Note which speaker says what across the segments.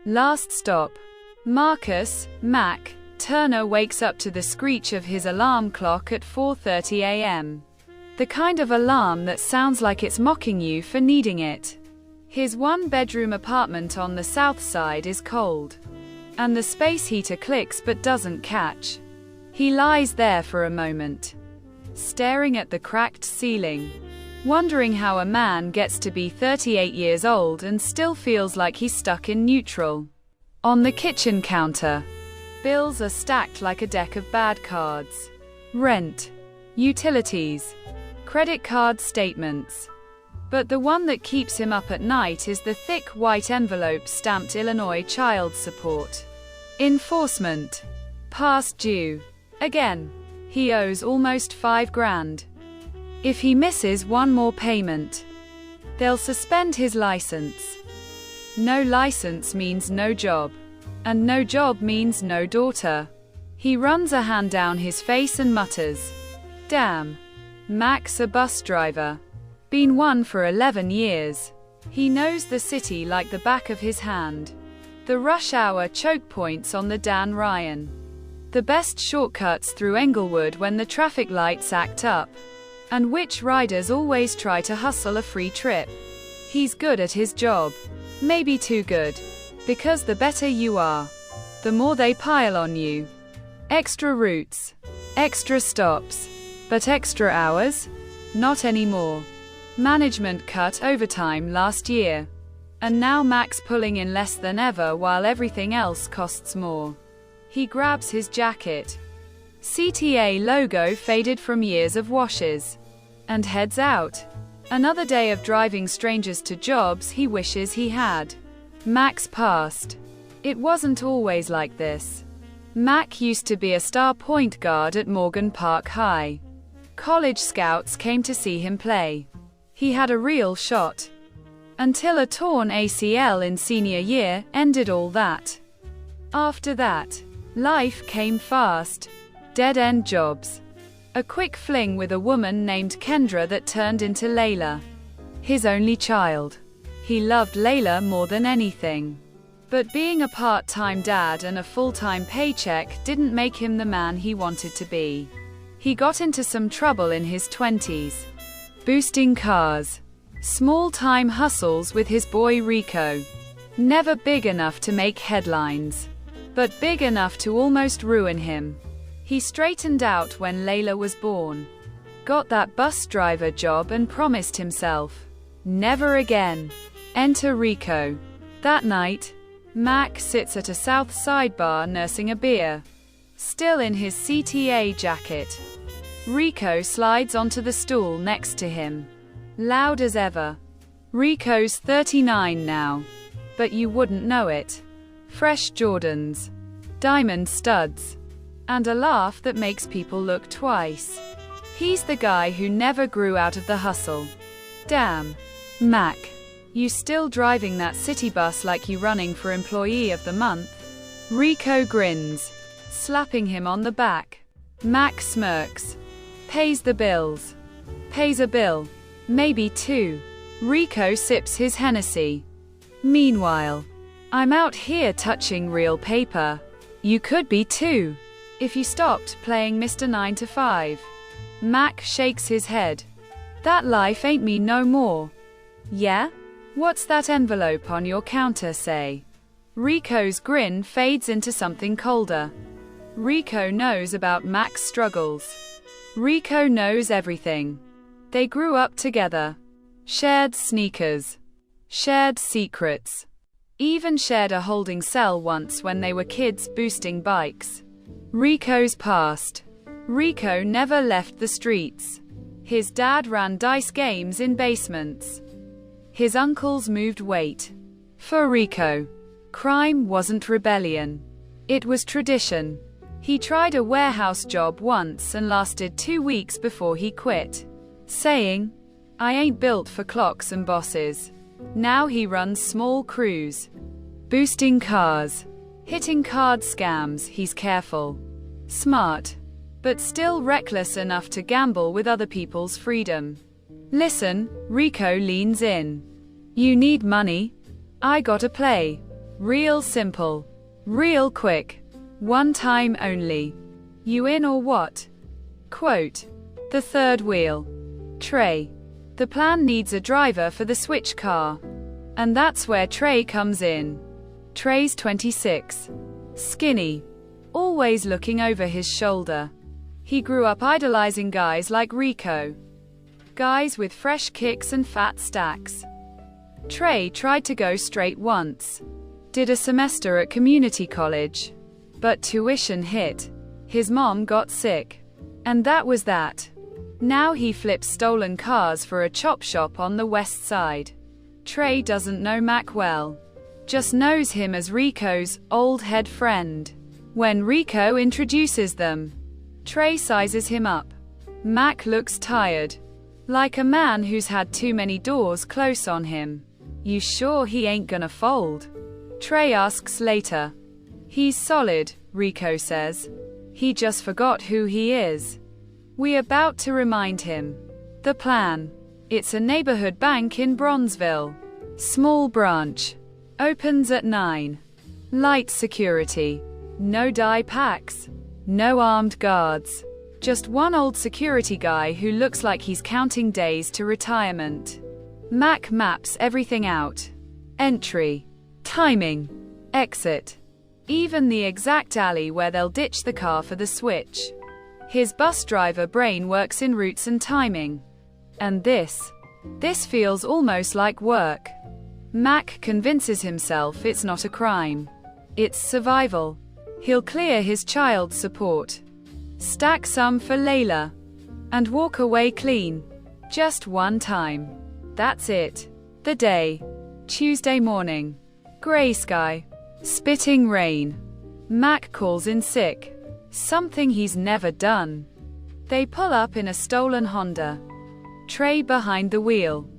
Speaker 1: Last stop. Marcus, Mac, Turner wakes up to the screech of his alarm clock at 4:30 a.m. The kind of alarm that sounds like it's mocking you for needing it. His one-bedroom apartment on the south side is cold, and the space heater clicks but doesn't catch. He lies there for a moment, staring at the cracked ceiling, wondering how a man gets to be 38 years old and still feels like he's stuck in neutral. On the kitchen counter, bills are stacked like a deck of bad cards. Rent, utilities, credit card statements. But the one that keeps him up at night is the thick white envelope stamped Illinois Child Support. Enforcement. Past due. Again. He owes almost $5,000. If he misses one more payment, they'll suspend his license. No license means no job. And no job means no daughter. He runs a hand down his face and mutters, "Damn. Mac's a bus driver. Been one for 11 years. He knows the city like the back of his hand. The rush hour choke points on the Dan Ryan. The best shortcuts through Englewood when the traffic lights act up. And which riders always try to hustle a free trip. He's good at his job. Maybe too good. Because the better you are, the more they pile on you. Extra routes. Extra stops. But extra hours? Not anymore. Management cut overtime last year. And now Mac's pulling in less than ever while everything else costs more. He grabs his jacket. CTA logo faded from years of washes. And heads out. Another day of driving strangers to jobs he wishes he had. Mac's past. It wasn't always like this. Mac used to be a star point guard at Morgan Park High. College scouts came to see him play. He had a real shot. Until a torn ACL in senior year ended all that. After that, life came fast. Dead-end jobs. A quick fling with a woman named Kendra that turned into Layla. His only child. He loved Layla more than anything. But being a part-time dad and a full-time paycheck didn't make him the man he wanted to be. He got into some trouble in his 20s. Boosting cars. Small-time hustles with his boy Rico. Never big enough to make headlines, but big enough to almost ruin him. He straightened out when Layla was born. Got that bus driver job and promised himself, never again. Enter Rico. That night, Mac sits at a South Side bar nursing a beer. Still in his CTA jacket. Rico slides onto the stool next to him. Loud as ever. Rico's 39 now. But you wouldn't know it. Fresh Jordans. Diamond studs. And a laugh that makes people look twice. He's the guy who never grew out of the hustle. Damn. Mac. You still driving that city bus like you running for Employee of the Month? Rico grins, slapping him on the back. Mac smirks. Pays the bills. Pays a bill. Maybe two. Rico sips his Hennessy. Meanwhile, I'm out here touching real paper. You could be too. If you stopped playing Mr. 9 to 5. Mac shakes his head. That life ain't me no more. Yeah? What's that envelope on your counter say? Rico's grin fades into something colder. Rico knows about Mac's struggles. Rico knows everything. They grew up together. Shared sneakers. Shared secrets. Even shared a holding cell once when they were kids boosting bikes. Rico's past. Rico never left the streets. His dad ran dice games in basements. His uncles moved weight. For Rico, crime wasn't rebellion. It was tradition. He tried a warehouse job once and lasted 2 weeks before he quit, saying, "I ain't built for clocks and bosses." Now he runs small crews. Boosting cars. Hitting card scams. He's careful. Smart. But still reckless enough to gamble with other people's freedom. Listen, Rico leans in. You need money? I gotta play. Real simple. Real quick. One time only. You in or what? Quote. The third wheel. Trey. The plan needs a driver for the switch car. And that's where Trey comes in. Trey's 26. Skinny. Always looking over his shoulder. He grew up idolizing guys like Rico. Guys with fresh kicks and fat stacks. Trey tried to go straight once. Did a semester at community college. But tuition hit. His mom got sick. And that was that. Now he flips stolen cars for a chop shop on the west side. Trey doesn't know Mac well. Just knows him as Rico's old head friend. When Rico introduces them, Trey sizes him up. Mac looks tired. Like a man who's had too many doors close on him. You sure he ain't gonna fold? Trey asks later. He's solid, Rico says. He just forgot who he is. We about to remind him. The plan. It's a neighborhood bank in Bronzeville. Small branch. Opens at 9. Light security. No dye packs. No armed guards. Just one old security guy who looks like he's counting days to retirement. Mac maps everything out. Entry. Timing. Exit. Even the exact alley where they'll ditch the car for the switch. His bus driver brain works in routes and timing. And this feels almost like work. Mac convinces himself it's not a crime. It's survival. He'll clear his child support. Stack some for Layla. And walk away clean. Just one time. That's it. The day. Tuesday morning. Gray sky. Spitting rain. Mac calls in sick. Something he's never done. They pull up in a stolen Honda. Trey behind the wheel.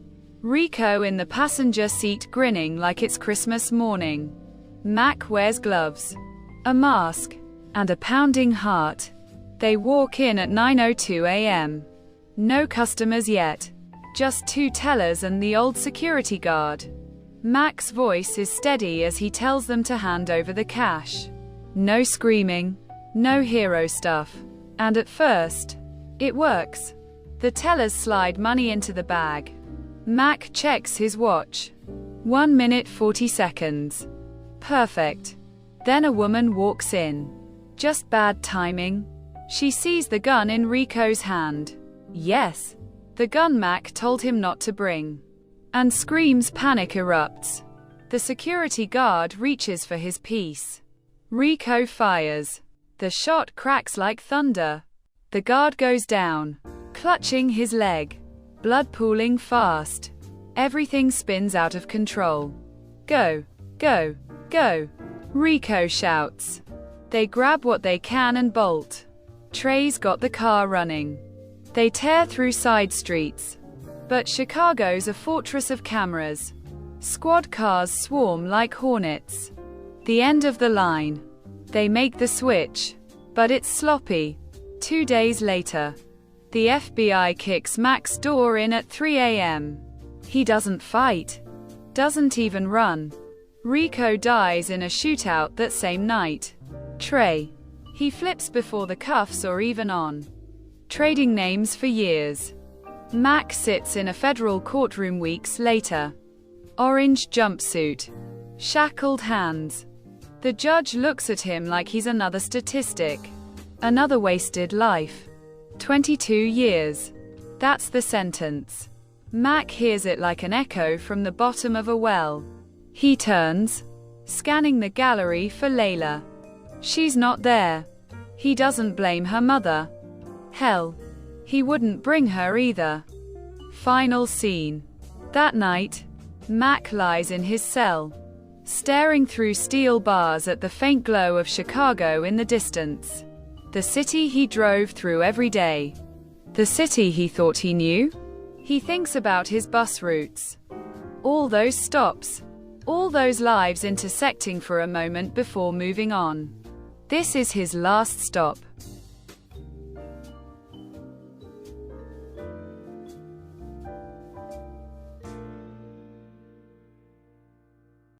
Speaker 1: Rico in the passenger seat grinning like it's Christmas morning. Mac wears gloves, a mask, and a pounding heart. They walk in at 9:02 a.m. No customers yet. Just 2 tellers and the old security guard. Mac's voice is steady as he tells them to hand over the cash. No screaming, no hero stuff. And at first, it works. The tellers slide money into the bag. Mac checks his watch. 1 minute 40 seconds. Perfect. Then a woman walks in. Just bad timing. She sees the gun in Rico's hand. Yes. The gun Mac told him not to bring. And screams. Panic erupts. The security guard reaches for his piece. Rico fires. The shot cracks like thunder. The guard goes down, clutching his leg. Blood pooling fast. Everything spins out of control. Go, go, go, Rico shouts. They grab what they can and bolt. Trey's got the car running. They tear through side streets. But Chicago's a fortress of cameras. Squad cars swarm like hornets. The end of the line. They make the switch. But it's sloppy. 2 days later. The FBI kicks Mac's door in at 3 a.m. He doesn't fight. Doesn't even run. Rico dies in a shootout that same night. Trey. He flips before the cuffs or even on. Trading names for years. Mac sits in a federal courtroom weeks later. Orange jumpsuit. Shackled hands. The judge looks at him like he's another statistic. Another wasted life. 22 years. That's the sentence. Mac hears it like an echo from the bottom of a well. He turns, scanning the gallery for Layla. She's not there. He doesn't blame her mother. Hell, he wouldn't bring her either. Final scene. That night, Mac lies in his cell, staring through steel bars at the faint glow of Chicago in the distance. The city he drove through every day. The city he thought he knew. He thinks about his bus routes. All those stops. All those lives intersecting for a moment before moving on. This is his last stop.